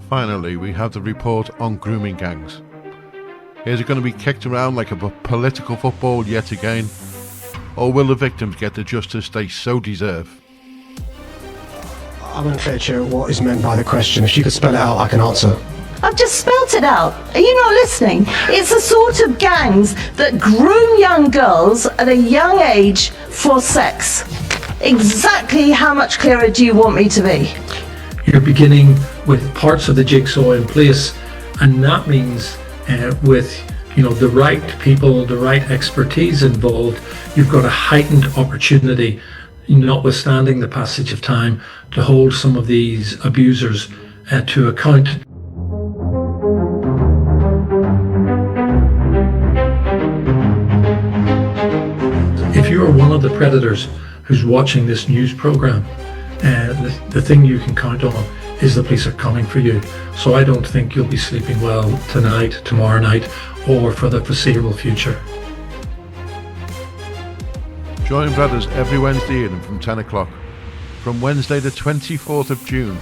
Finally, we have the report on grooming gangs. Is it going to be kicked around like a political football yet again? Or will the victims get the justice they so deserve? I'm unclear, Chair, what is meant by the question. If you could spell it out, I can answer. I've just spelt it out. Are you not listening? It's the sort of gangs that groom young girls at a young age for sex. Exactly how much clearer do you want me to be? You're beginning with parts of the jigsaw in place, and that means with the right people, the right expertise involved, you've got a heightened opportunity, notwithstanding the passage of time, to hold some of these abusers to account. If you are one of the predators who's watching this news program, the thing you can count on is the police are coming for you. So I don't think you'll be sleeping well tonight, tomorrow night, or for the foreseeable future. Join Brothers every Wednesday evening from 10 o'clock, from Wednesday the 24th of June,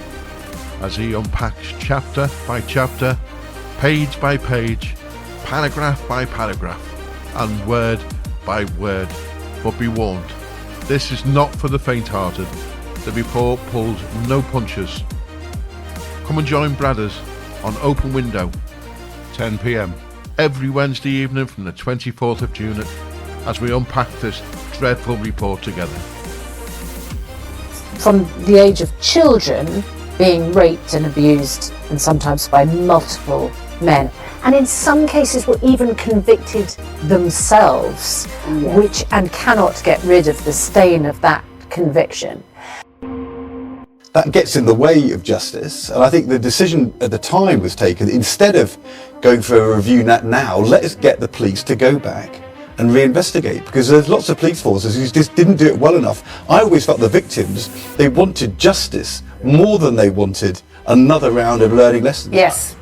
as he unpacks chapter by chapter, page by page, paragraph by paragraph, and word by word. But be warned, this is not for the faint-hearted. The report pulls no punches. Come and join Brothers on Open Window, 10 p.m, every Wednesday evening from the 24th of June as we unpack this dreadful report together. From the age of children being raped and abused, and sometimes by multiple men, and in some cases were even convicted themselves, which and cannot get rid of the stain of that conviction. That gets in the way of justice, and I think the decision at the time was taken, instead of going for a review now, let us get the police to go back and reinvestigate, because there's lots of police forces who just didn't do it well enough. I always felt the victims, they wanted justice more than they wanted another round of learning lessons. Yes.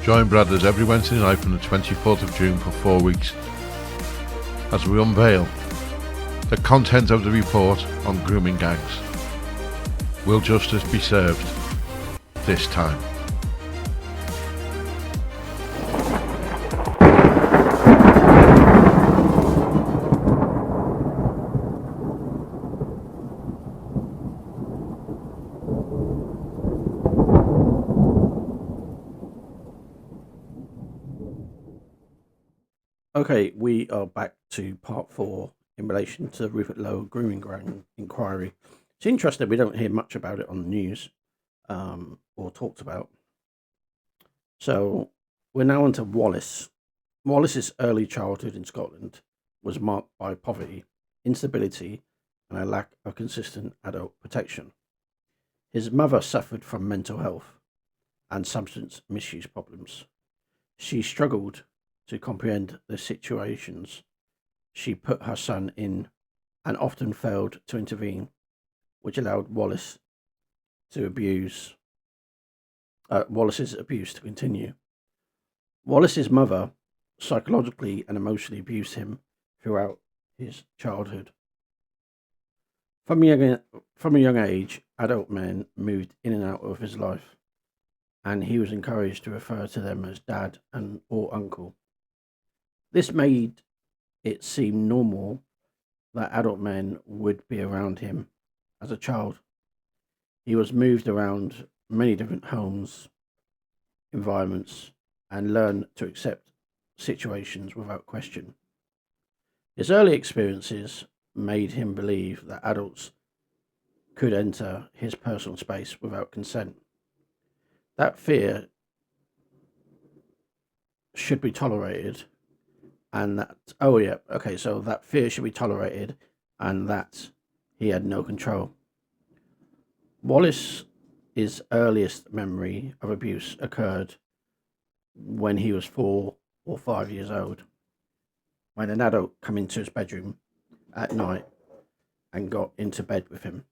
Join Brothers every Wednesday night from the 24th of June for 4 weeks as we unveil the content of the report on grooming gangs. Will justice be served this time? Okay, we are back to part 4 in relation to the Rupert Lowe grooming gang inquiry. It's interesting, we don't hear much about it on the news or talked about. So we're now on to Wallace. Wallace's early childhood in Scotland was marked by poverty, instability, and a lack of consistent adult protection. His mother suffered from mental health and substance misuse problems. She struggled to comprehend the situations she put her son in and often failed to intervene, which allowed Wallace's abuse to continue. Wallace's mother psychologically and emotionally abused him throughout his childhood. From a young age, adult men moved in and out of his life, and he was encouraged to refer to them as dad or uncle. This made it seem normal that adult men would be around him as a child. He was moved around many different homes, environments, and learned to accept situations without question. His early experiences made him believe that adults could enter his personal space without consent. That fear should be tolerated, and that that fear should be tolerated, and that he had no control. Wallace's earliest memory of abuse occurred when he was 4 or 5 years old, when an adult came into his bedroom at night and got into bed with him.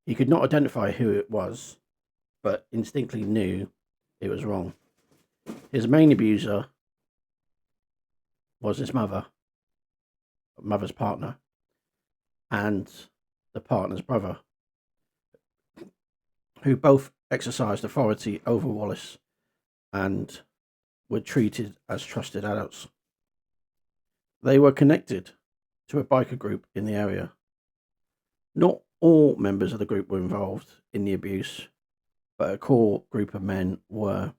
He could not identify who it was, but instinctively knew it was wrong. His main abuser was his mother's partner, and the partner's brother, who both exercised authority over Wallace and were treated as trusted adults. They were connected to a biker group in the area. Not all members of the group were involved in the abuse, but a core group of men were.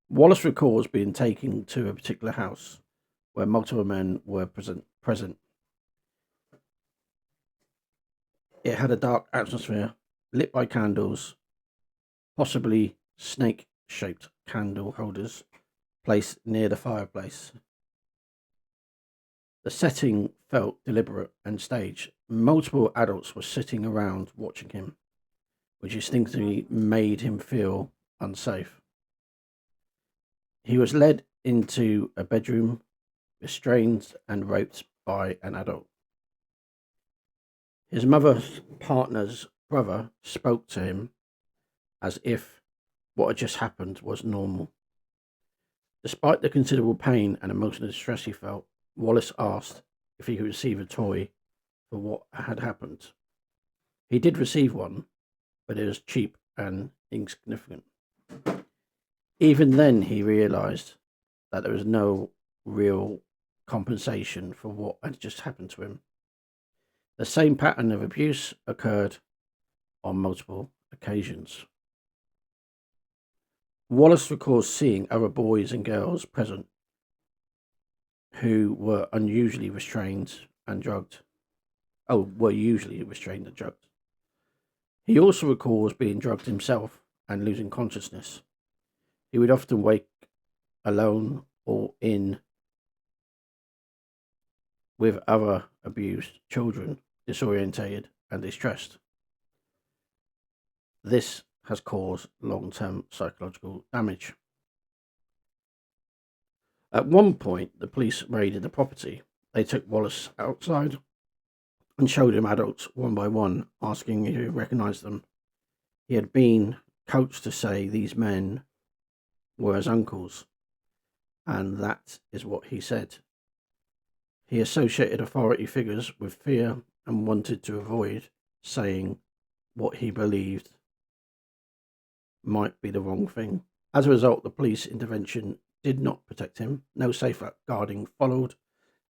Wallace recalls being taken to a particular house where multiple men were present. It had a dark atmosphere, lit by candles, possibly snake-shaped candle holders placed near the fireplace. The setting felt deliberate and staged. Multiple adults were sitting around watching him, which instinctively made him feel unsafe. He was led into a bedroom, restrained and raped by an adult. His mother's partner's brother spoke to him as if what had just happened was normal. Despite the considerable pain and emotional distress he felt, Wallace asked if he could receive a toy for what had happened. He did receive one, but it was cheap and insignificant. Even then, he realized that there was no real compensation for what had just happened to him. The same pattern of abuse occurred on multiple occasions. Wallace recalls seeing other boys and girls present who were unusually restrained and drugged. He also recalls being drugged himself and losing consciousness. He would often wake alone or in with other abused children, disorientated and distressed. This has caused long-term psychological damage. At one point, the police raided the property. They took Wallace outside and showed him adults one by one, asking if he recognized them. He had been coached to say these men were his uncles, and that is what he said. He associated authority figures with fear and wanted to avoid saying what he believed might be the wrong thing. As a result, the police intervention did not protect him. No safeguarding followed,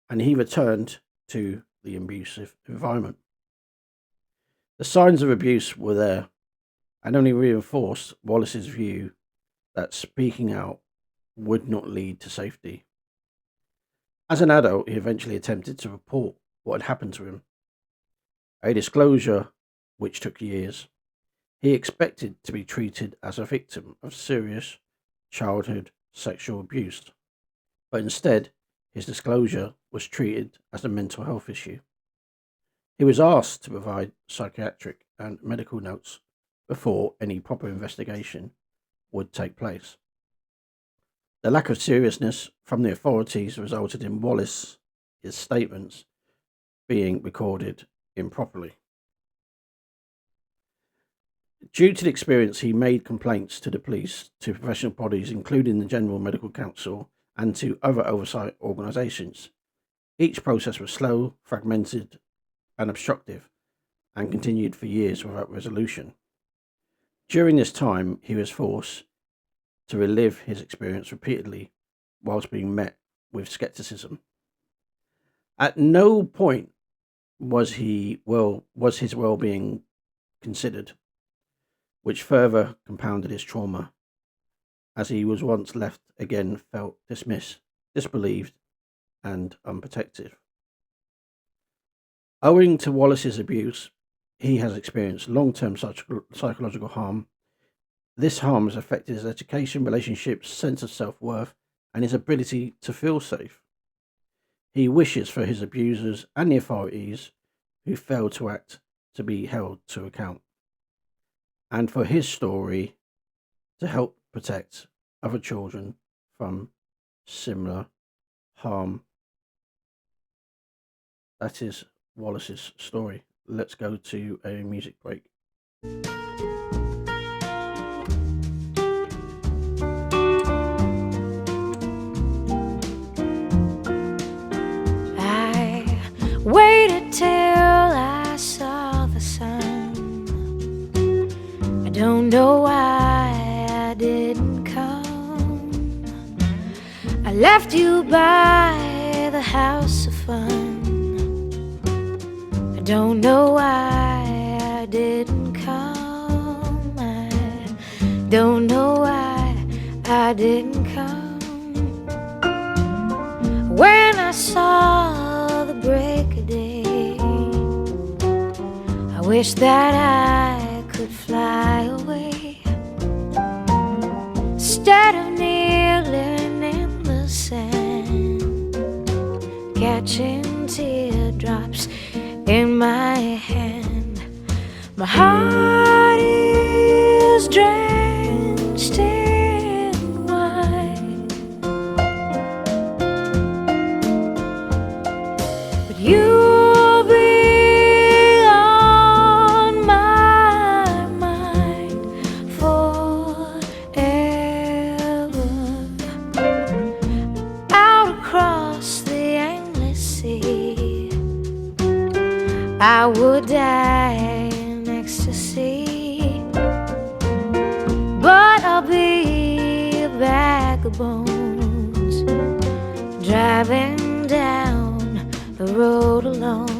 and he returned to the abusive environment. The signs of abuse were there and only reinforced Wallace's view that speaking out would not lead to safety. As an adult, he eventually attempted to report what had happened to him, a disclosure which took years. He expected to be treated as a victim of serious childhood sexual abuse, but instead his disclosure was treated as a mental health issue. He was asked to provide psychiatric and medical notes before any proper investigation would take place. The lack of seriousness from the authorities resulted in Wallace's statements being recorded improperly. Due to the experience, he made complaints to the police, to professional bodies, including the General Medical Council, and to other oversight organisations. Each process was slow, fragmented, and obstructive, and continued for years without resolution. During this time, he was forced to relive his experience repeatedly, whilst being met with scepticism. At no point was his well-being considered, which further compounded his trauma, as he was once left again felt dismissed, disbelieved, and unprotected. Owing to Wallace's abuse, he has experienced long-term psychological harm. This harm has affected his education, relationships, sense of self-worth, and his ability to feel safe. He wishes for his abusers and the authorities who failed to act to be held to account, and for his story to help protect other children from similar harm. That is Wallace's story. Let's go to a music break. left you by the house of fun. I don't know why I didn't come. I don't know why I didn't come. When I saw the break of day, I wish that I could fly away. Instead of kneeling in the sand, catching teardrops in my hand, my heart is drenched in wine. But you'll be on my mind forever. Out across the endless sea, I would die in ecstasy, but I'll be a bag of bones, driving down the road alone.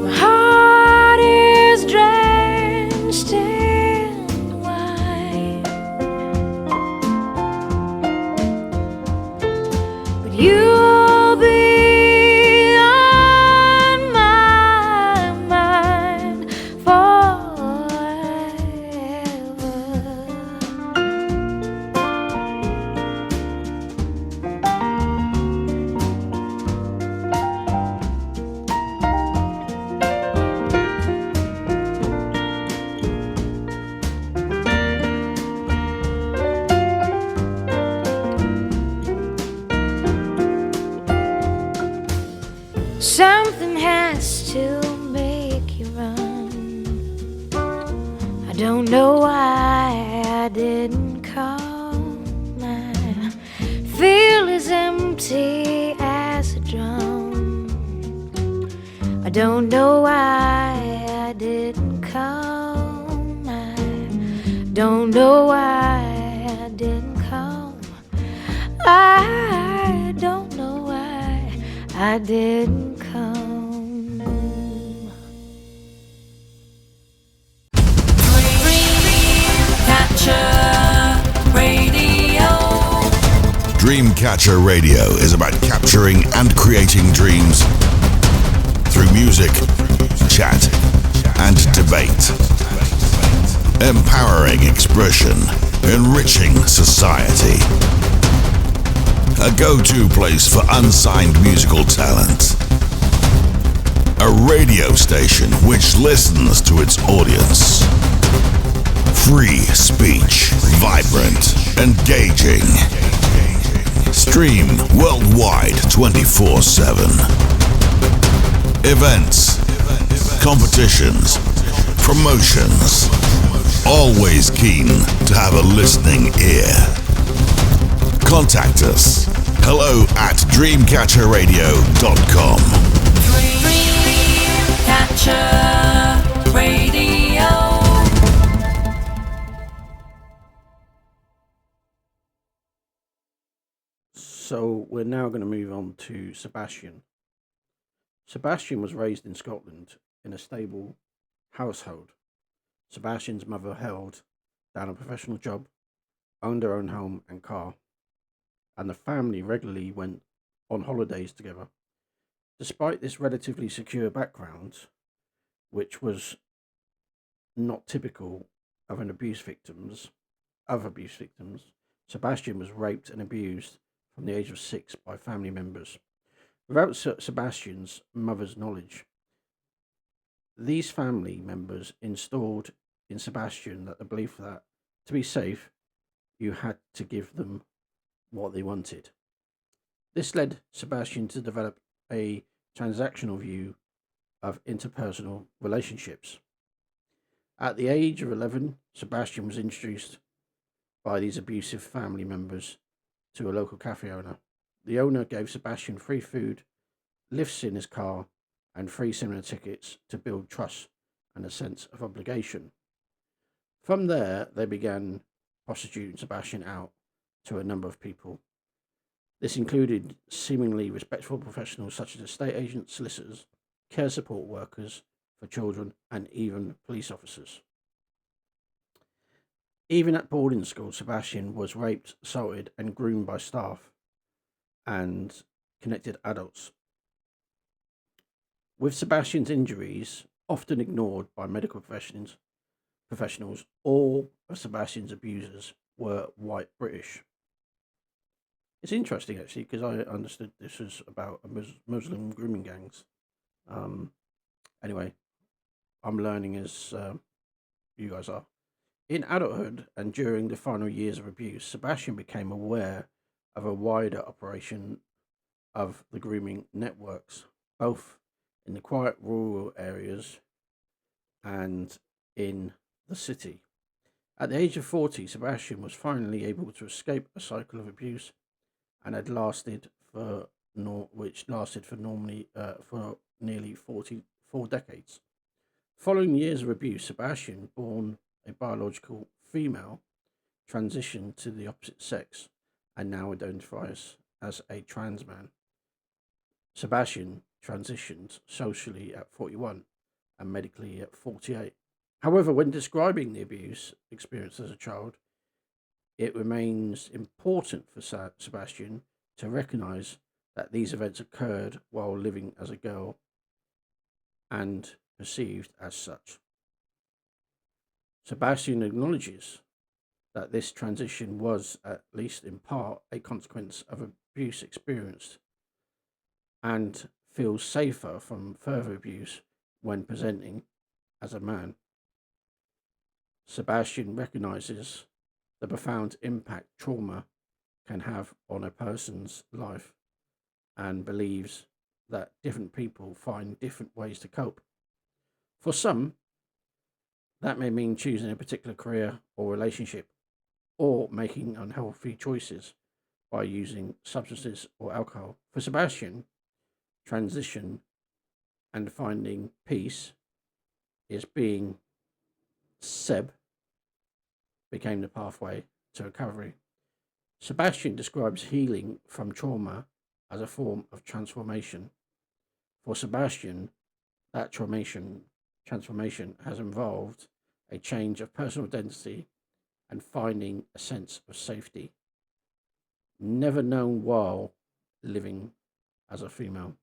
My heart is drenched in wine, but you'll be on my mind forever. Something has to make you run. I don't know why I didn't come. I feel as empty as a drum. I don't know why I didn't come. I don't know why I didn't come. I don't know why I didn't come. Dreamcatcher Radio is about capturing and creating dreams through music, chat, and debate. Empowering expression, enriching society. A go-to place for unsigned musical talent. A radio station which listens to its audience. Free speech, vibrant, engaging. Stream worldwide 24/7. Events, competitions, promotions. Always keen to have a listening ear. Contact us. hello@dreamcatcherradio.com. Dreamcatcher Radio. So we're now going to move on to Sebastian. Sebastian was raised in Scotland in a stable household. Sebastian's mother held down a professional job, owned her own home and car, and the family regularly went on holidays together. Despite this relatively secure background, which was not typical of other abuse victims, Sebastian was raped and abused from the age of 6 by family members. Without Sebastian's mother's knowledge, these family members installed in Sebastian that the belief that to be safe, you had to give them what they wanted. This led Sebastian to develop a transactional view of interpersonal relationships. At the age of 11, Sebastian was introduced by these abusive family members to a local cafe owner. The owner gave Sebastian free food, lifts in his car, and free cinema tickets to build trust and a sense of obligation. From there, they began prostituting Sebastian out to a number of people. This included seemingly respectable professionals such as estate agents, solicitors, care support workers for children, and even police officers. Even at boarding school, Sebastian was raped, assaulted, and groomed by staff and connected adults. With Sebastian's injuries often ignored by medical professionals, all of Sebastian's abusers were white British. It's interesting actually because I understood this was about a Muslim grooming gangs. Anyway, I'm learning as you guys are. In adulthood and during the final years of abuse, Sebastian became aware of a wider operation of the grooming networks, both in the quiet rural areas and in the city. At the age of 40, Sebastian was finally able to escape a cycle of abuse and had lasted for nearly 44 decades. Following years of abuse, Sebastian, born a biological female, transitioned to the opposite sex and now identifies as a trans man. Sebastian transitioned socially at 41 and medically at 48. However, when describing the abuse experienced as a child, it remains important for Sebastian to recognize that these events occurred while living as a girl and perceived as such. Sebastian acknowledges that this transition was, at least in part, a consequence of abuse experienced and feels safer from further abuse when presenting as a man. Sebastian recognizes the profound impact trauma can have on a person's life and believes that different people find different ways to cope. For some, that may mean choosing a particular career or relationship or making unhealthy choices by using substances or alcohol. For Sebastian, transition and finding peace is being Seb became the pathway to recovery. Sebastian describes healing from trauma as a form of transformation. For Sebastian, that transformation has involved a change of personal identity and finding a sense of safety, never known while living as a female.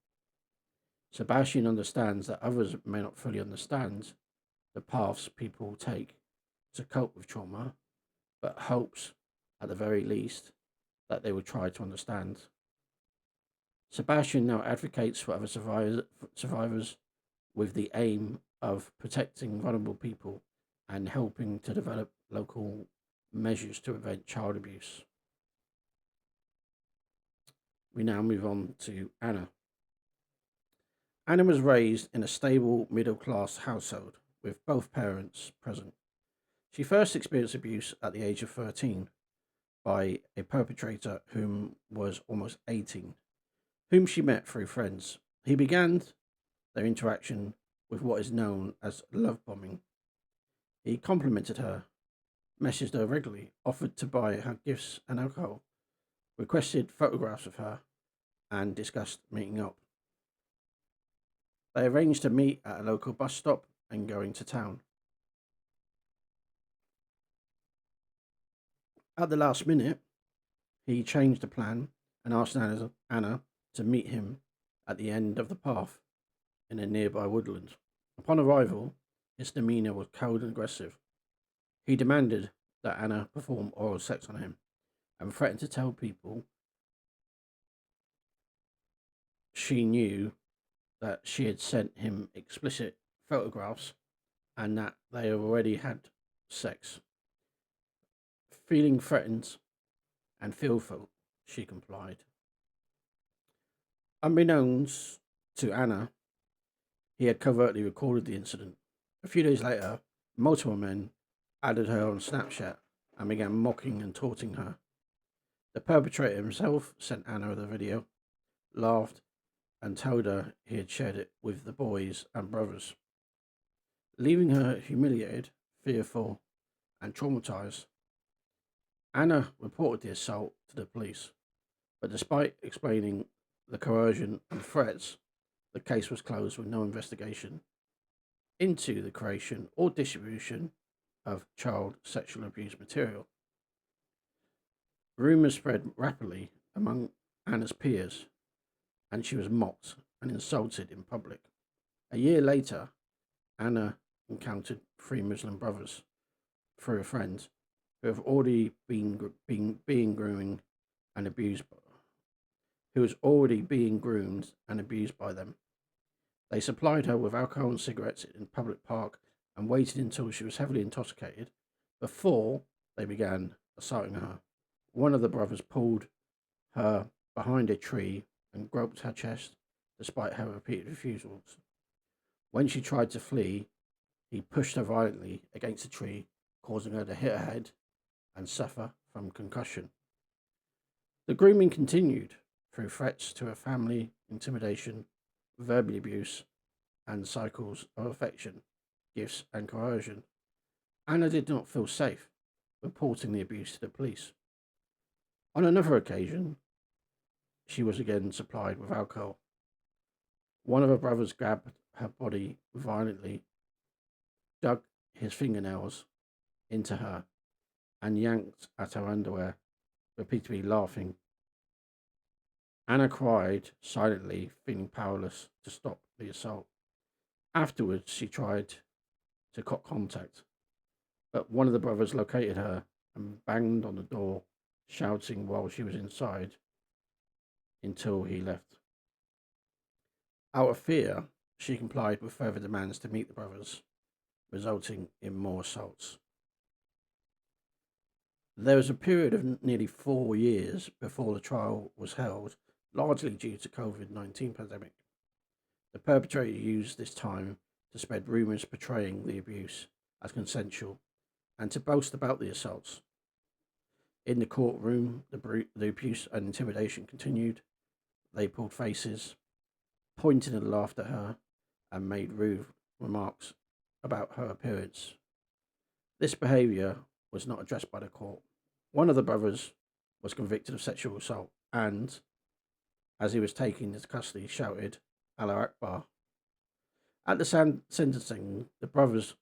Sebastian understands that others may not fully understand the paths people take to cope with trauma, but hopes, at the very least, that they will try to understand. Sebastian now advocates for other survivors with the aim of protecting vulnerable people and helping to develop local measures to prevent child abuse. We now move on to Anna. Anna was raised in a stable middle-class household with both parents present. She first experienced abuse at the age of 13 by a perpetrator whom was almost 18, whom she met through friends. He began their interaction with what is known as love bombing. He complimented her, messaged her regularly, offered to buy her gifts and alcohol, requested photographs of her, and discussed meeting up. They arranged to meet at a local bus stop and go into town. At the last minute, he changed the plan and asked Anna to meet him at the end of the path in a nearby woodland. Upon arrival, his demeanour was cold and aggressive. He demanded that Anna perform oral sex on him and threatened to tell people she knew that she had sent him explicit photographs and that they already had sex. Feeling threatened and fearful, she complied. Unbeknownst to Anna, he had covertly recorded the incident. A few days later, multiple men added her on Snapchat and began mocking and taunting her. The perpetrator himself sent Anna the video, laughed, and told her he had shared it with the boys and brothers. Leaving her humiliated, fearful, and traumatized, Anna reported the assault to the police, but despite explaining the coercion and threats, the case was closed with no investigation into the creation or distribution of child sexual abuse material. Rumours spread rapidly among Anna's peers, and she was mocked and insulted in public. A year later, Anna encountered 3 Muslim brothers through a friend who have already been grooming and abused, who was already being groomed and abused by them. They supplied her with alcohol and cigarettes in a public park and waited until she was heavily intoxicated before they began assaulting her. One of the brothers pulled her behind a tree and groped her chest despite her repeated refusals. When she tried to flee, he pushed her violently against a tree, causing her to hit her head and suffer from concussion. The grooming continued through threats to her family, intimidation, verbal abuse, and cycles of affection, gifts, and coercion. Anna did not feel safe reporting the abuse to the police. On another occasion, she was again supplied with alcohol. One of her brothers grabbed her body violently, dug his fingernails into her, and yanked at her underwear, repeatedly laughing. Anna cried silently, feeling powerless to stop the assault. Afterwards, she tried to cut contact, but one of the brothers located her and banged on the door, shouting while she was inside until he left. Out of fear, she complied with further demands to meet the brothers, resulting in more assaults. There was a period of nearly 4 years before the trial was held, largely due to COVID-19 pandemic. The perpetrator used this time to spread rumours portraying the abuse as consensual and to boast about the assaults. In the courtroom, the abuse and intimidation continued. They pulled faces, pointed and laughed at her, and made rude remarks about her appearance. This behaviour was not addressed by the court. One of the brothers was convicted of sexual assault and, as he was taken into custody, shouted, "Allah Akbar." At the sentencing, the brother's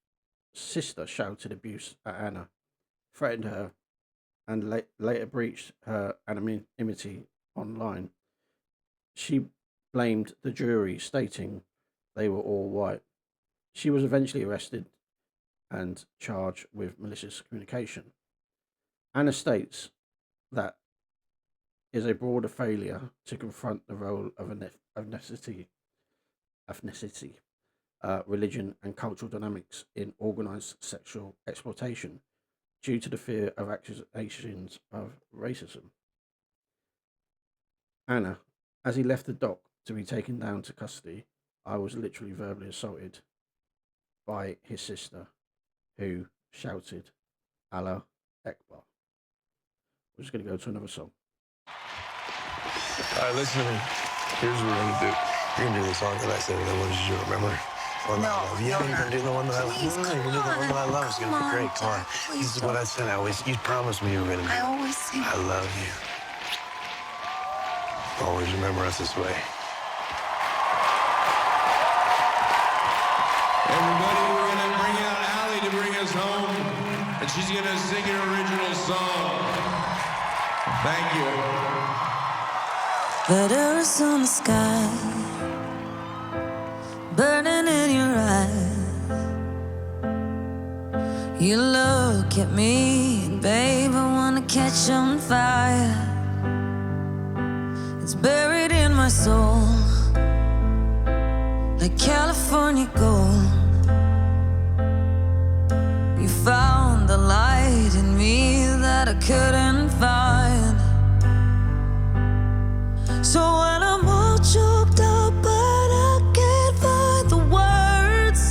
sister shouted abuse at Anna, threatened her, and later breached her anonymity online. She blamed the jury, stating they were all white. She was eventually arrested and charged with malicious communication. Anna states that is a broader failure to confront the role of ethnicity, religion, and cultural dynamics in organised sexual exploitation due to the fear of accusations of racism. Anna, as he left the dock to be taken down to custody, I was literally verbally assaulted by his sister, who shouted, "Allah Akbar." We're just going to go to another song. All right, listen to me. Here's what we're going to do. You're going to do the song that I said, the one did you remember? One that I love. Yeah, you're going to do the one that I love. You're going to do the one that I love. It's going to be great. Come on. This is what I said. You promised me you were going to do. I always say I love you. Always remember us this way. Everybody, we're going to bring out Allie to bring us home, and she's going to sing an original song. Thank you. letters on the sky, burning in your eyes. You look at me, and babe, I wanna catch on fire. It's buried in my soul, like California gold. You found the light in me that I couldn't find. So when I'm all choked up but I can't find the words,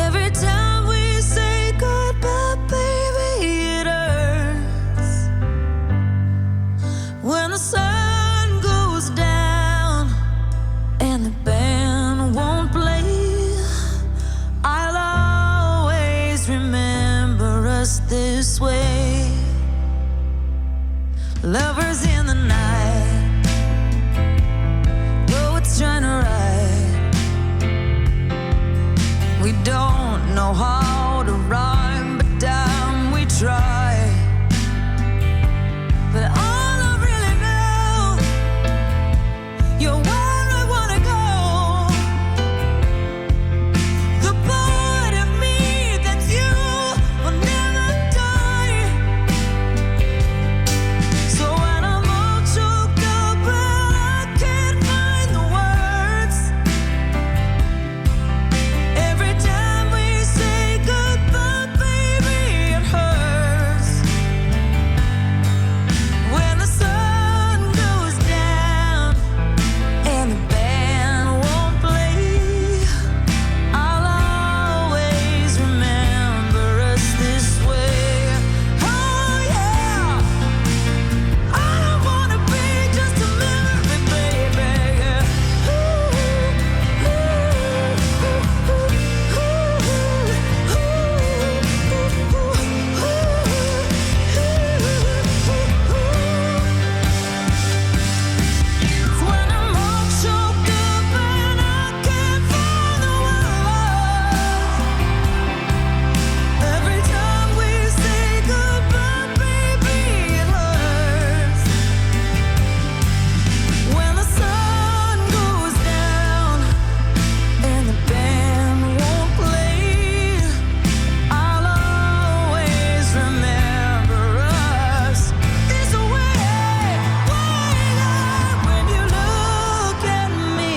every time we say goodbye, baby, it hurts. When the sun goes down and the band won't play, I'll always remember us this way. Lovers in the night, poets trying to write. We don't know how to rhyme, but damn, we try. But all I really know, you're where I wanna go. The part of me that's you will never die. So when I'm all choked up and I can't find the words, every time we say goodbye, baby, it hurts. When the sun goes down and the band won't play, I'll always remember us this way. Oh yeah, I don't wanna be just a memory, baby. When I'm all choked up and I can't find the words, every time we say goodbye, baby, it hurts. When the sun goes down and the band won't play, I'll always remember us this way. When you look at me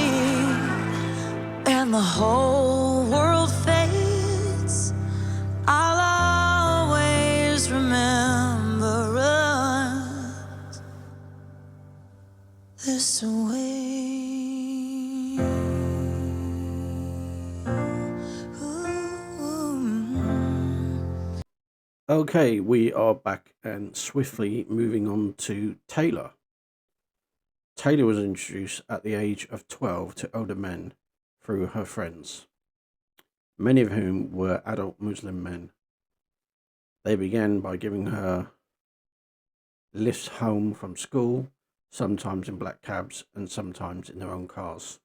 and the whole world fades, I'll always remember us this way. Okay, we are back and swiftly moving on to Taylor. Taylor was introduced at the age of 12 to older men through her friends, many of whom were adult Muslim men. They began by giving her lifts home from school, sometimes in black cabs and sometimes in their own cars.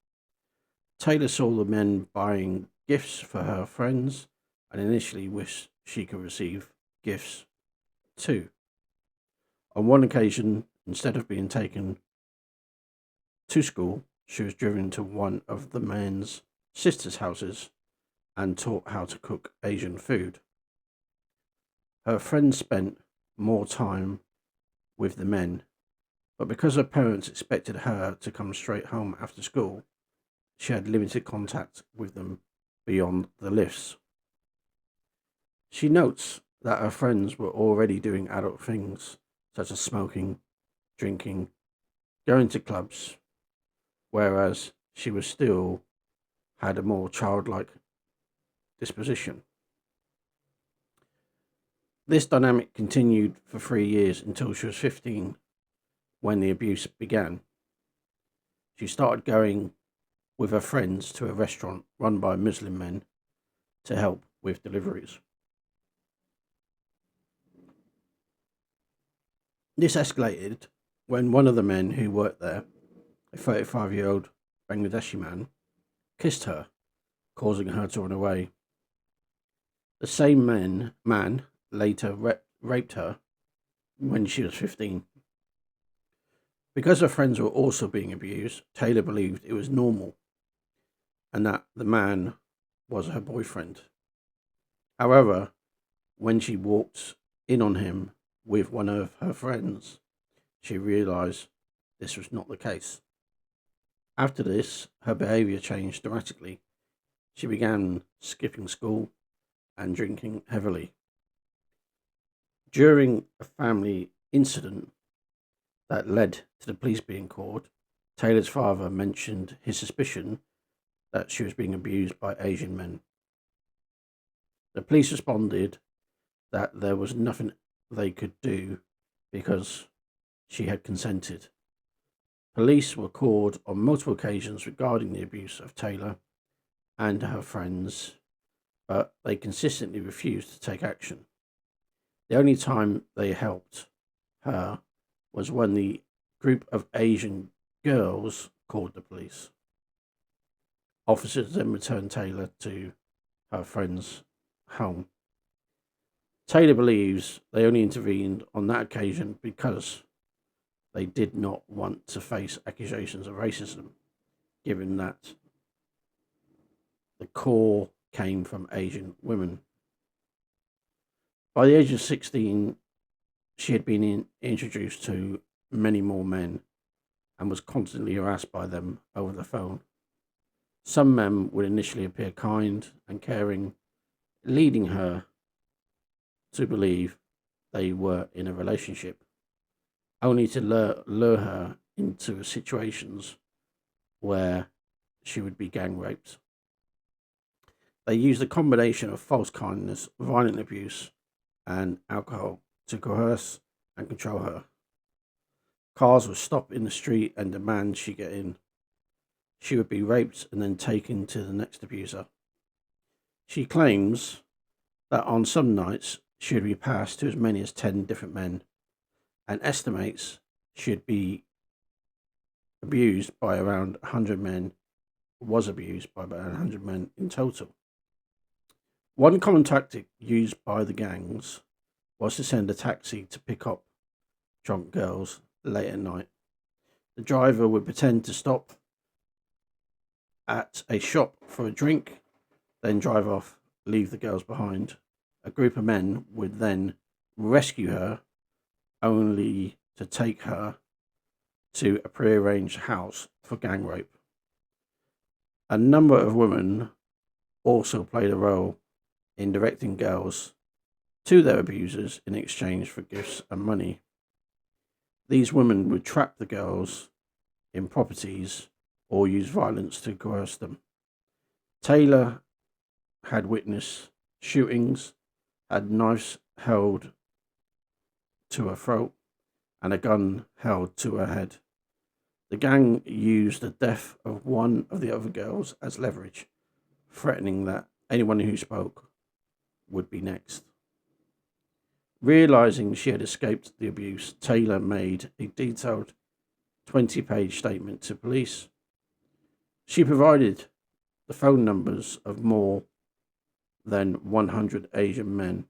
Taylor saw the men buying gifts for her friends and initially wished she could receive gifts too. On one occasion, instead of being taken to school, she was driven to one of the men's sisters' houses and taught how to cook Asian food. Her friends spent more time with the men, but because her parents expected her to come straight home after school, she had limited contact with them beyond the lifts. She notes that her friends were already doing adult things such as smoking, drinking, going to clubs, whereas she was still had a more childlike disposition. This dynamic continued for 3 years until she was 15, when the abuse began. She started going with her friends to a restaurant run by Muslim men to help with deliveries. This escalated when one of the men who worked there, a 35-year-old Bangladeshi man, kissed her, causing her to run away. The same man later raped her when she was 15. Because her friends were also being abused, Taylor believed it was normal and that the man was her boyfriend. However, when she walked in on him with one of her friends, she realized this was not the case. After this, her behavior changed dramatically. She began skipping school and drinking heavily. During a family incident that led to the police being called, Taylor's father mentioned his suspicion that she was being abused by Asian men. The police responded that there was nothing they could do because she had consented. Police were called on multiple occasions regarding the abuse of Taylor and her friends, but they consistently refused to take action. The only time they helped her was when the group of Asian girls called the police. Officers then returned Taylor to her friend's home. Taylor believes they only intervened on that occasion because they did not want to face accusations of racism, given that the call came from Asian women. By the age of 16, she had been introduced to many more men and was constantly harassed by them over the phone. Some men would initially appear kind and caring, leading her to believe they were in a relationship, only to lure her into situations where she would be gang raped. They used a combination of false kindness, violent abuse, and alcohol to coerce and control her. Cars would stop in the street and demand she get in. She would be raped and then taken to the next abuser. She claims that on some nights she would be passed to as many as 10 different men, and estimates she'd be abused by around 100 men, was abused by about 100 men in total. One common tactic used by the gangs was to send a taxi to pick up drunk girls late at night. The driver would pretend to stop at a shop for a drink, then drive off, leave the girls behind. A group of men would then rescue her, only to take her to a prearranged house for gang rape. A number of women also played a role in directing girls to their abusers in exchange for gifts and money. These women would trap the girls in properties or use violence to coerce them. Taylor had witnessed shootings, had knives held to her throat, and a gun held to her head. The gang used the death of one of the other girls as leverage, threatening that anyone who spoke would be next. Realizing she had escaped the abuse, Taylor made a detailed 20-page statement to police. She provided the phone numbers of more than 100 Asian men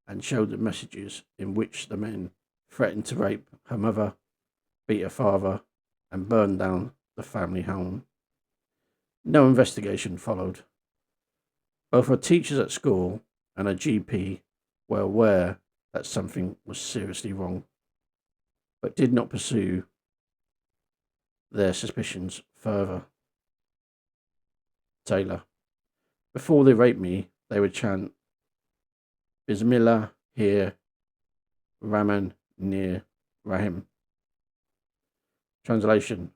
and showed the messages in which the men threatened to rape her mother, beat her father, and burn down the family home. No investigation followed. Both her teachers at school and her GP were aware that something was seriously wrong, but did not pursue their suspicions further. Taylor: before they raped me, they would chant, Bismillah here, Rahman near Rahim. Translation: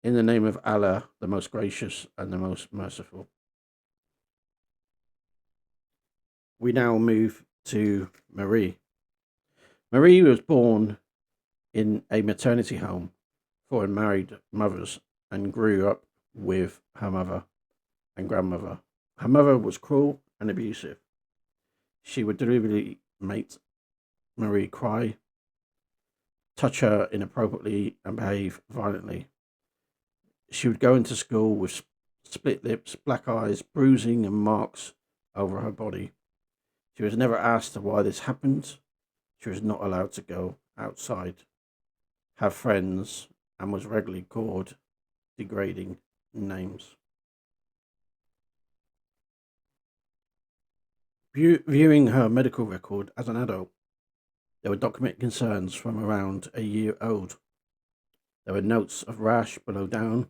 in the name of Allah, the most gracious and the most merciful. We now move to Marie. Marie was born in a maternity home for unmarried mothers and grew up with her mother and grandmother. Her mother was cruel and abusive. She would deliberately make Marie cry, touch her inappropriately, and behave violently. She would go into school with split lips, black eyes, bruising, and marks over her body. She was never asked why this happened. She was not allowed to go outside, have friends, and was regularly called degrading names. Viewing her medical record as an adult, there were documented concerns from around a year old. There were notes of rash below down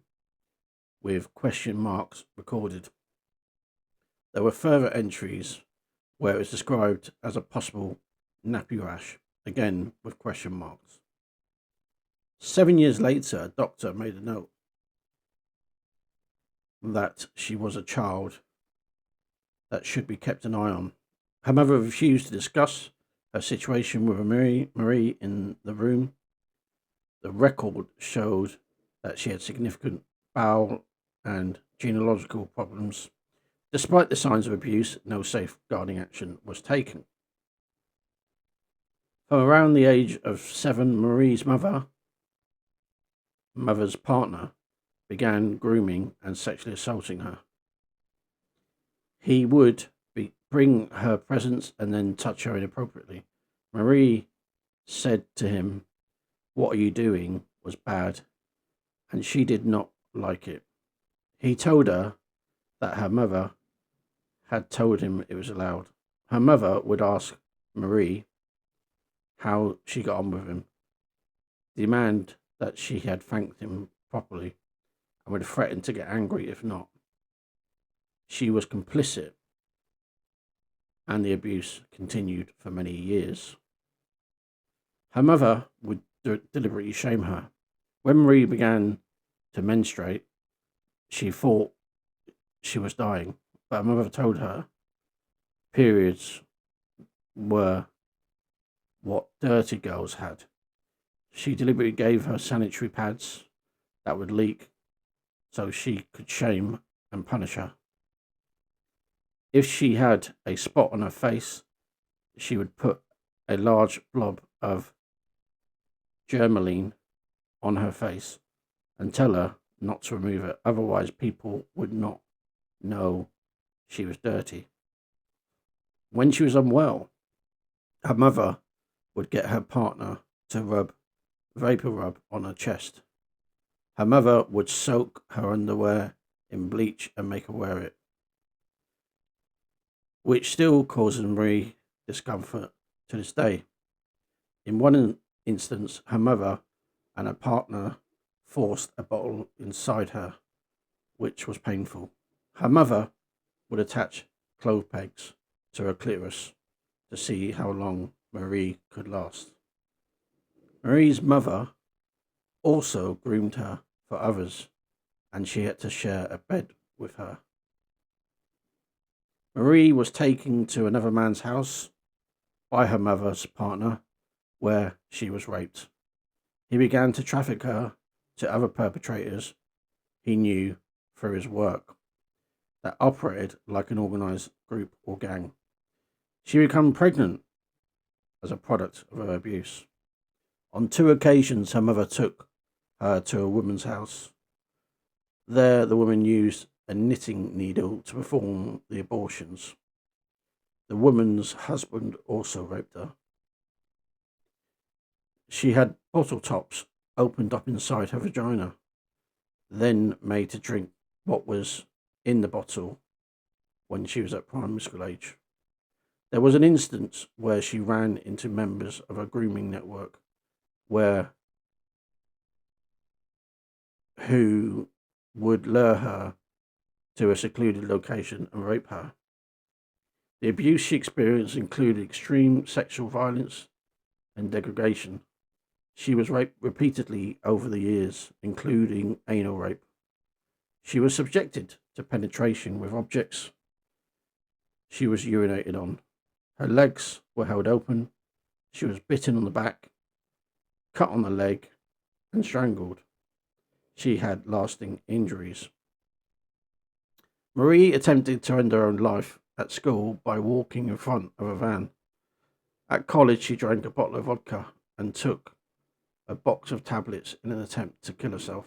with question marks recorded. There were further entries where it was described as a possible nappy rash, again with question marks. 7 years later, a doctor made a note that she was a child that should be kept an eye on. Her mother refused to discuss her situation with Marie in the room. The record showed that she had significant bowel and genealogical problems. Despite the signs of abuse, no safeguarding action was taken. From around the age of 7, Marie's mother's partner began grooming and sexually assaulting her. He would bring her presents and then touch her inappropriately. Marie said to him, "What are you doing?" was bad, and she did not like it. He told her that her mother had told him it was allowed. Her mother would ask Marie how she got on with him, demand that she had thanked him properly, and would threaten to get angry if not. She was complicit, and the abuse continued for many years. Her mother would deliberately shame her. When Marie began to menstruate, she thought she was dying, but her mother told her periods were what dirty girls had. She deliberately gave her sanitary pads that would leak so she could shame and punish her. If she had a spot on her face, she would put a large blob of germaline on her face and tell her not to remove it, otherwise people would not know she was dirty. When she was unwell, her mother would get her partner to vapor rub on her chest. Her mother would soak her underwear in bleach and make her wear it, which still causes Marie discomfort to this day. In one instance, her mother and her partner forced a bottle inside her, which was painful. Her mother would attach clove pegs to her clitoris to see how long Marie could last. Marie's mother also groomed her for others, and she had to share a bed with her. Marie was taken to another man's house by her mother's partner, where she was raped. He began to traffic her to other perpetrators he knew through his work that operated like an organized group or gang. She became pregnant as a product of her abuse. On 2 occasions, her mother took her to a woman's house. There, the woman used a knitting needle to perform the abortions. The woman's husband also raped her. She had bottle tops opened up inside her vagina, then made to drink what was in the bottle when she was at primary school age. There was an instance where she ran into members of a grooming network who would lure her to a secluded location and rape her. The abuse she experienced included extreme sexual violence and degradation. She was raped repeatedly over the years, including anal rape. She was subjected to penetration with objects she was urinated on. Her legs were held open. She was bitten on the back, cut on the leg, and strangled. She had lasting injuries. Marie attempted to end her own life at school by walking in front of a van. At college, she drank a bottle of vodka and took a box of tablets in an attempt to kill herself.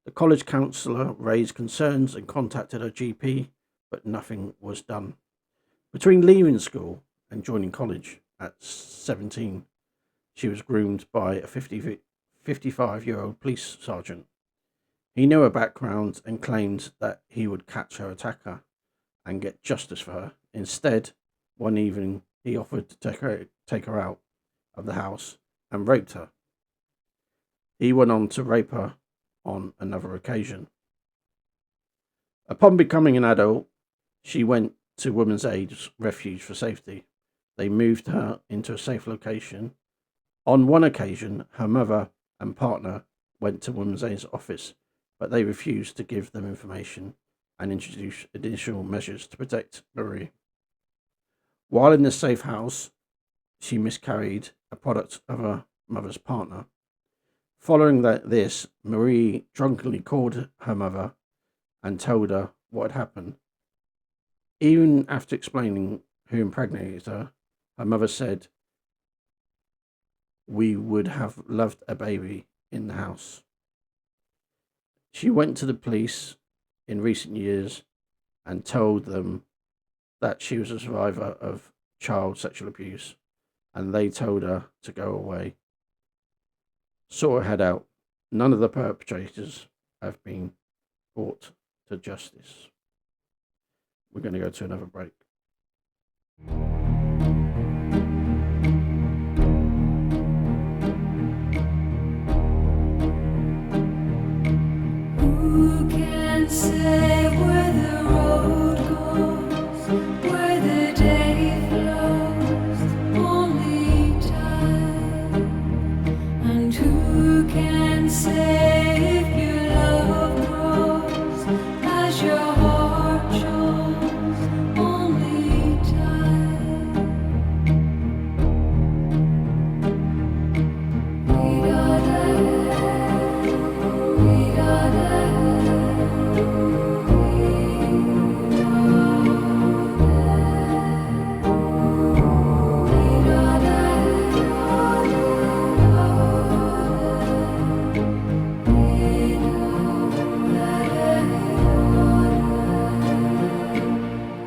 The college counsellor raised concerns and contacted her GP, but nothing was done. Between leaving school and joining college at 17, she was groomed by a 55-year-old police sergeant. He knew her background and claimed that he would catch her attacker and get justice for her. Instead, one evening, he offered to take her out of the house and raped her. He went on to rape her on another occasion. Upon becoming an adult, she went to Women's Aid Refuge for safety. They moved her into a safe location. On one occasion, her mother and partner went to Women's Aid's office, but they refused to give them information and introduce additional measures to protect Marie. While in the safe house, she miscarried, a product of her mother's partner. Following this, Marie drunkenly called her mother and told her what had happened. Even after explaining who impregnated her, her mother said we would have loved a baby in the house. She went to the police in recent years and told them that she was a survivor of child sexual abuse, and they told her to go away. Sort her head out. None of the perpetrators have been brought to justice. We're going to go to another break. Who can say where the road goes, where the day flows? Only time. And who can say if your love grows as your heart shows? Only time. We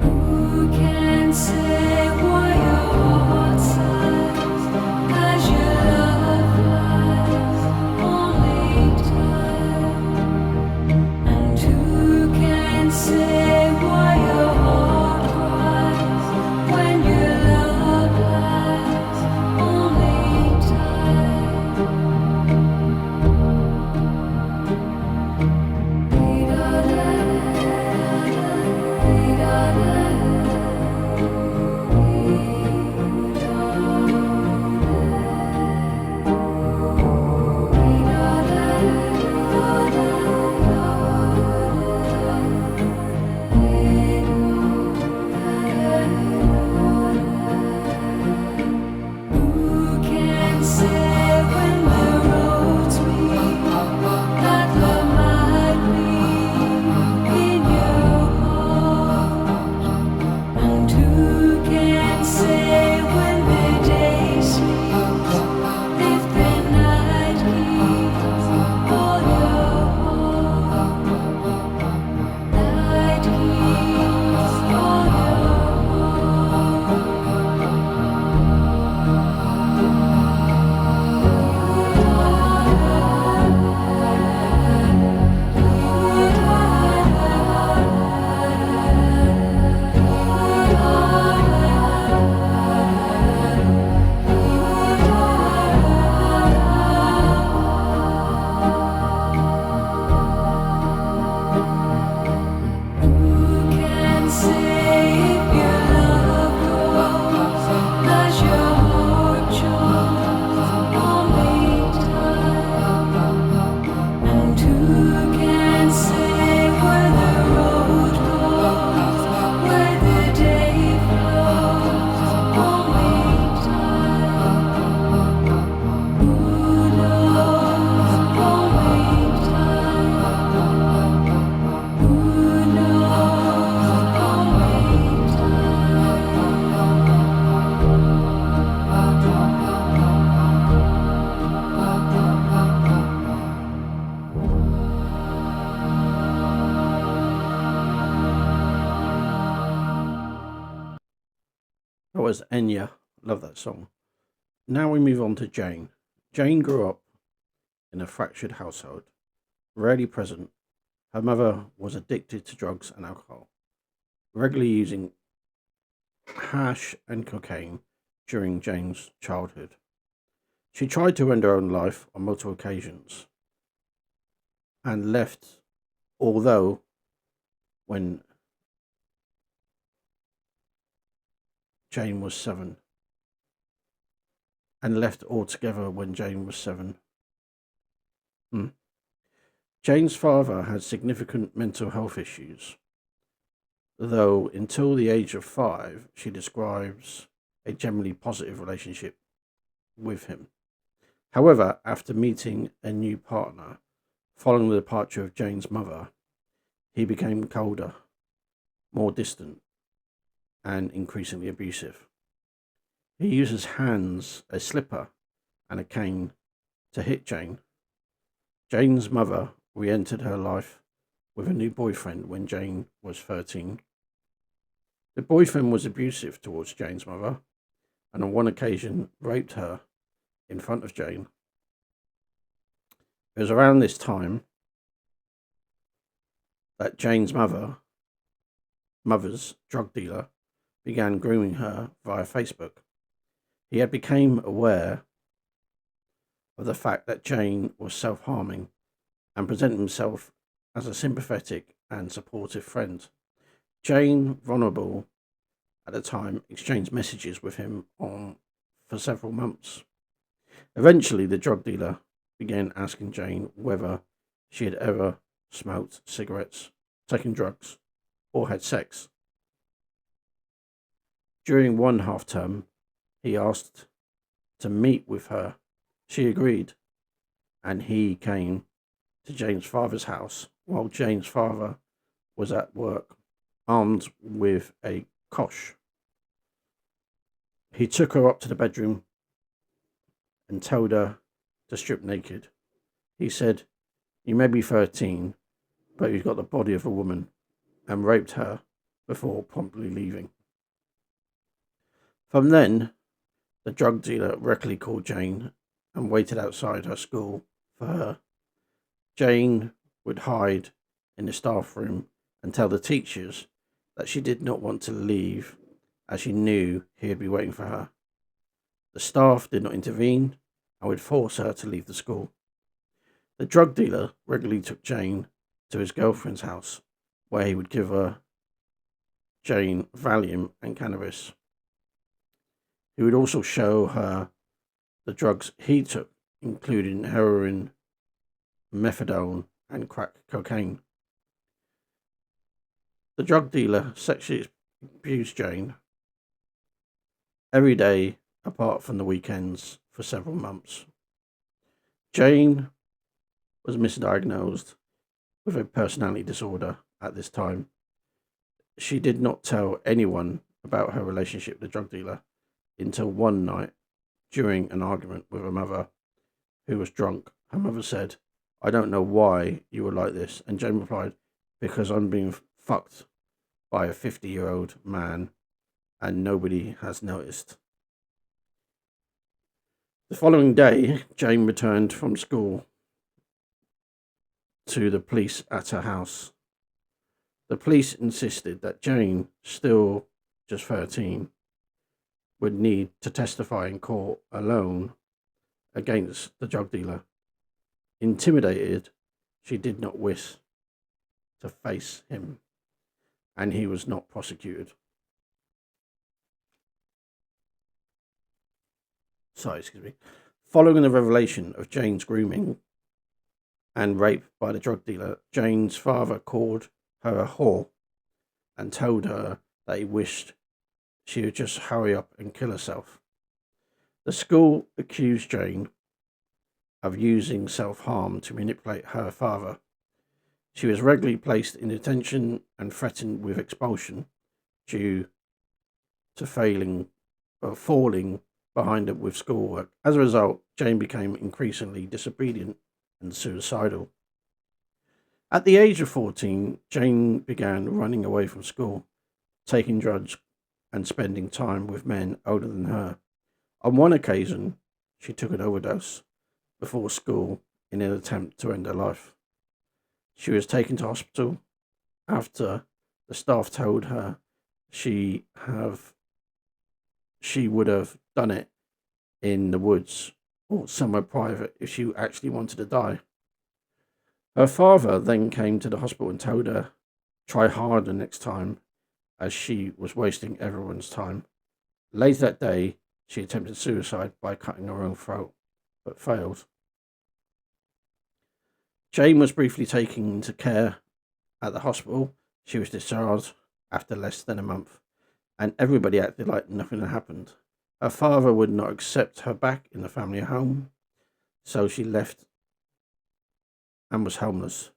Who can say why your heart sighs as your love flies? Only time. And who can say why your heart cries when your love lies? Only Who can say when the roads meet that love might be in your heart? And who can say when the day sleeps if the night keeps all your heart? Night keeps all your Who can say if your love grows as your heart shows? Only time. And who can say where the road goes, where the day flows? Only time. Who knows? Only time. Who knows? Only That was Enya. Love that song. Now we move on to Jane. Jane grew up in a fractured household, rarely present. Her mother was addicted to drugs and alcohol, regularly using hash and cocaine during Jane's childhood. She tried to end her own life on multiple occasions and left, although when Jane was 7, and left altogether when Jane was 7. Jane's father had significant mental health issues, though until the age of 5, she describes a generally positive relationship with him. However, after meeting a new partner following the departure of Jane's mother, he became colder, more distant, and increasingly abusive. He used his hands, a slipper, and a cane to hit Jane. Jane's mother re-entered her life with a new boyfriend when Jane was 13. The boyfriend was abusive towards Jane's mother and on one occasion raped her in front of Jane. It was around this time that Jane's mother's drug dealer began grooming her via Facebook. He had become aware of the fact that Jane was self-harming and presented himself as a sympathetic and supportive friend. Jane, vulnerable at the time, exchanged messages with him for several months. Eventually, the drug dealer began asking Jane whether she had ever smoked cigarettes, taken drugs, or had sex. During one half-term, he asked to meet with her. She agreed, and he came to Jane's father's house while Jane's father was at work, armed with a kosh. He took her up to the bedroom and told her to strip naked. He said, "You may be 13, but you've got the body of a woman," and raped her before promptly leaving. From then, the drug dealer regularly called Jane and waited outside her school for her. Jane would hide in the staff room and tell the teachers that she did not want to leave as she knew he would be waiting for her. The staff did not intervene and would force her to leave the school. The drug dealer regularly took Jane to his girlfriend's house, where he would give Jane Valium and cannabis. He would also show her the drugs he took, including heroin, methadone, and crack cocaine. The drug dealer sexually abused Jane every day apart from the weekends for several months. Jane was misdiagnosed with a personality disorder at this time. She did not tell anyone about her relationship with the drug dealer until one night during an argument with her mother, who was drunk. Her mother said, "I don't know why you were like this," and Jane replied, "Because I'm being fucked by a 50-year-old man and nobody has noticed." The following day, Jane returned from school to the police at her house. The police insisted that Jane, still just 13, would need to testify in court alone against the drug dealer. Intimidated, she did not wish to face him, and he was not prosecuted. Following the revelation of Jane's grooming and rape by the drug dealer, Jane's father called her a whore and told her that he wished she would just hurry up and kill herself. The school accused Jane of using self-harm to manipulate her father. She was regularly placed in detention and threatened with expulsion due to falling behind it with schoolwork. As a result, Jane became increasingly disobedient and suicidal. At the age of 14, Jane began running away from school, taking drugs and spending time with men older than her. On one occasion, she took an overdose before school in an attempt to end her life. She was taken to hospital after the staff told her she would have done it in the woods or somewhere private if she actually wanted to die. Her father then came to the hospital and told her, "Try harder next time," as she was wasting everyone's time. Later that day, she attempted suicide by cutting her own throat, but failed. Jane was briefly taken into care at the hospital. She was discharged after less than a month, and everybody acted like nothing had happened. Her father would not accept her back in the family home, so she left and was homeless.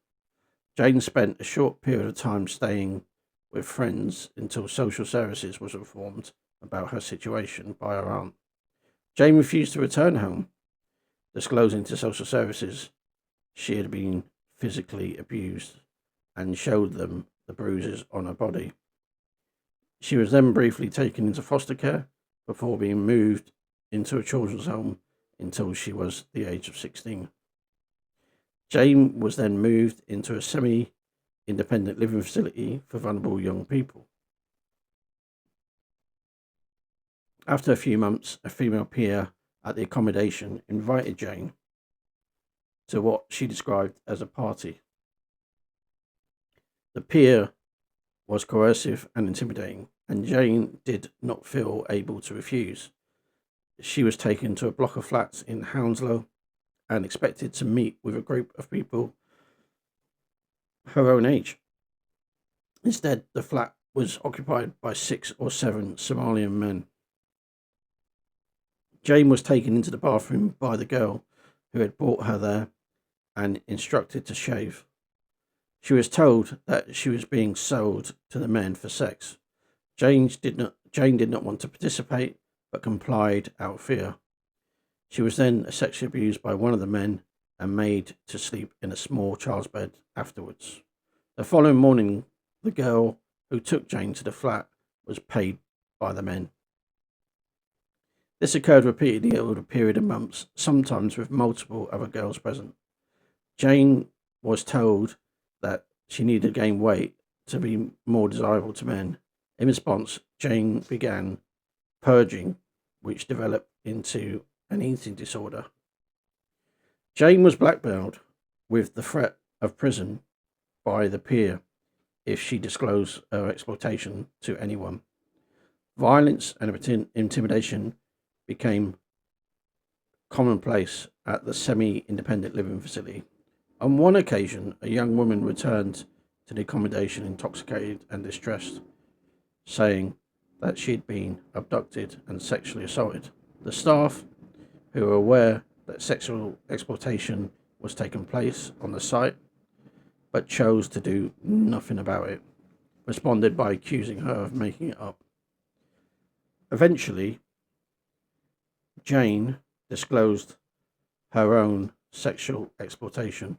Jane spent a short period of time staying with friends until social services was informed about her situation by her aunt. Jane refused to return home disclosing to social services she had been physically abused and showed them the bruises on her body. She was then briefly taken into foster care before being moved into a children's home until she was the age of 16. Jane was then moved into a semi-independent living facility for vulnerable young people. After a few months, a female peer at the accommodation invited Jane to what she described as a party. The peer was coercive and intimidating, and Jane did not feel able to refuse. She was taken to a block of flats in Hounslow and expected to meet with a group of people her own age. Instead, the flat was occupied by 6 or 7 Somalian men. Jane was taken into the bathroom by the girl who had brought her there and instructed to shave. She was told that she was being sold to the men for sex. Jane did not want to participate, but complied out of fear. She was then sexually abused by one of the men and made to sleep in a small child's bed afterwards. The following morning, the girl who took Jane to the flat was paid by the men. This occurred repeatedly over a period of months, sometimes with multiple other girls present. Jane was told that she needed to gain weight to be more desirable to men. In response, Jane began purging, which developed into an eating disorder. Jane was blackmailed with the threat of prison by the peer if she disclosed her exploitation to anyone. Violence and intimidation became commonplace at the semi-independent living facility. On one occasion, a young woman returned to the accommodation intoxicated and distressed, saying that she had been abducted and sexually assaulted. The staff, who were aware that sexual exploitation was taking place on the site, but chose to do nothing about it, responded by accusing her of making it up. Eventually, Jane disclosed her own sexual exploitation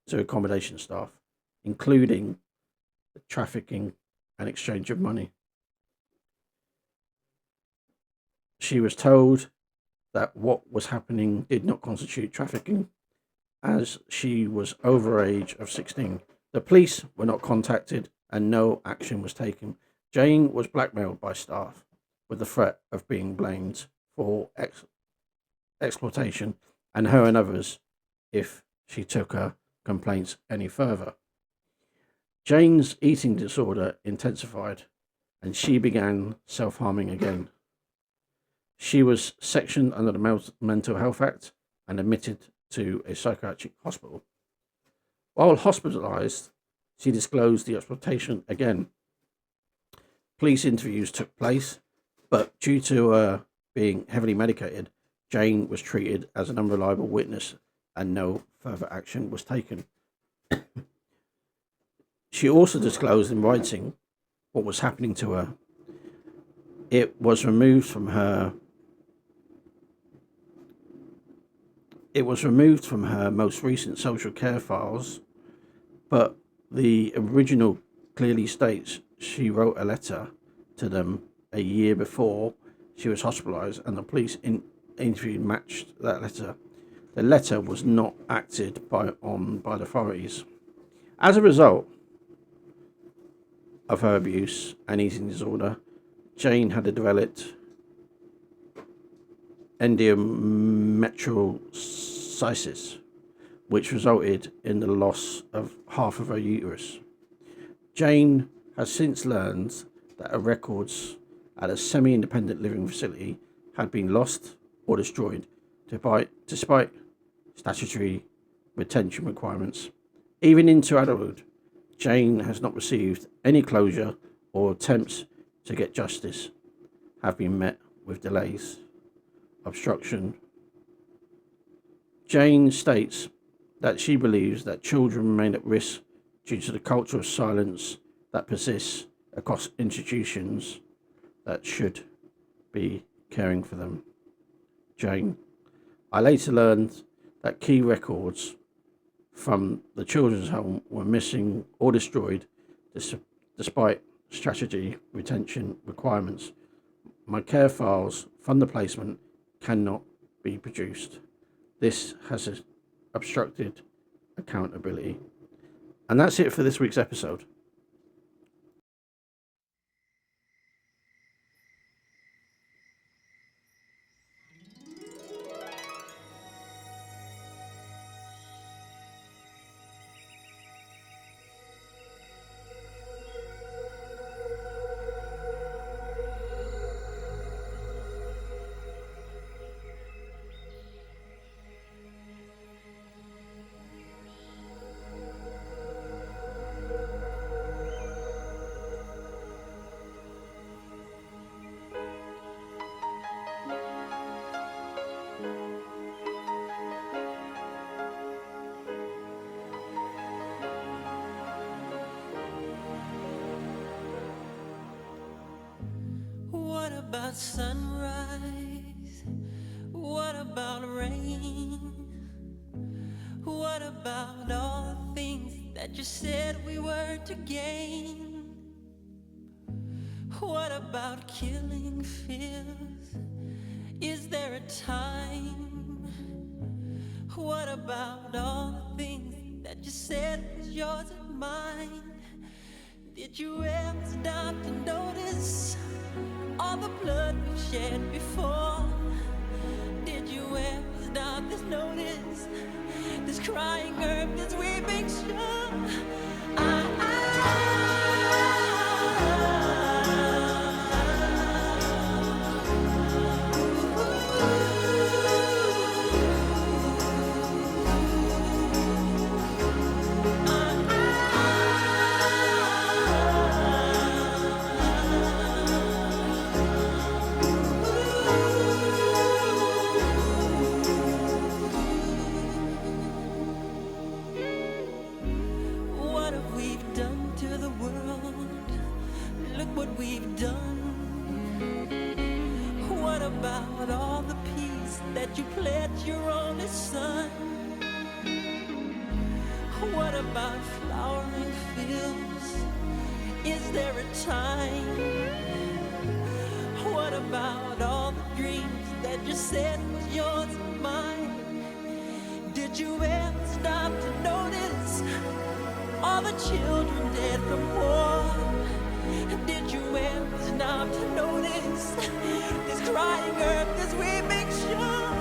to accommodation staff, including the trafficking and exchange of money. She was told that what was happening did not constitute trafficking, as she was over age of 16. The police were not contacted and no action was taken. Jane was blackmailed by staff with the threat of being blamed for exploitation and her and others if she took her complaints any further. Jane's eating disorder intensified and she began self-harming again. She was sectioned under the Mental Health Act and admitted to a psychiatric hospital. While hospitalized, she disclosed the exploitation again. Police interviews took place, but due to her being heavily medicated, Jane was treated as an unreliable witness and no further action was taken. She also disclosed in writing what was happening to her. It was removed from her most recent social care files, but the original clearly states she wrote a letter to them a year before she was hospitalized, and the police interview matched that letter. The letter was not acted on by the authorities. As a result of her abuse and eating disorder, Jane had developed endometriosis, which resulted in the loss of half of her uterus. Jane has since learned that her records at a semi-independent living facility had been lost or destroyed despite statutory retention requirements. Even into adulthood, Jane has not received any closure, or attempts to get justice have been met with delays, obstruction. Jane states that she believes that children remain at risk due to the culture of silence that persists across institutions that should be caring for them. Jane: I later learned that key records from the children's home were missing or destroyed despite strategy retention requirements. My care files from the placement cannot be produced. This has obstructed accountability. And that's it for this week's episode. What about sunrise? What about rain? What about all the things that you said we were to gain? What about killing fears? Is there a time? What about all the things that you said was yours and mine? Did you ever stop to notice all the blood we've shed before? Did you ever stop to notice this crying earth, this weeping shore? What have we done to the world? Look what we've done. What about all the peace that you pledged your only son? What about flowering fields? Is there a time? What about all the dreams that you said was yours and mine? Did you ever stop to notice all the children dead from war? Did you ever stop to notice this crying earth, this weeping shore?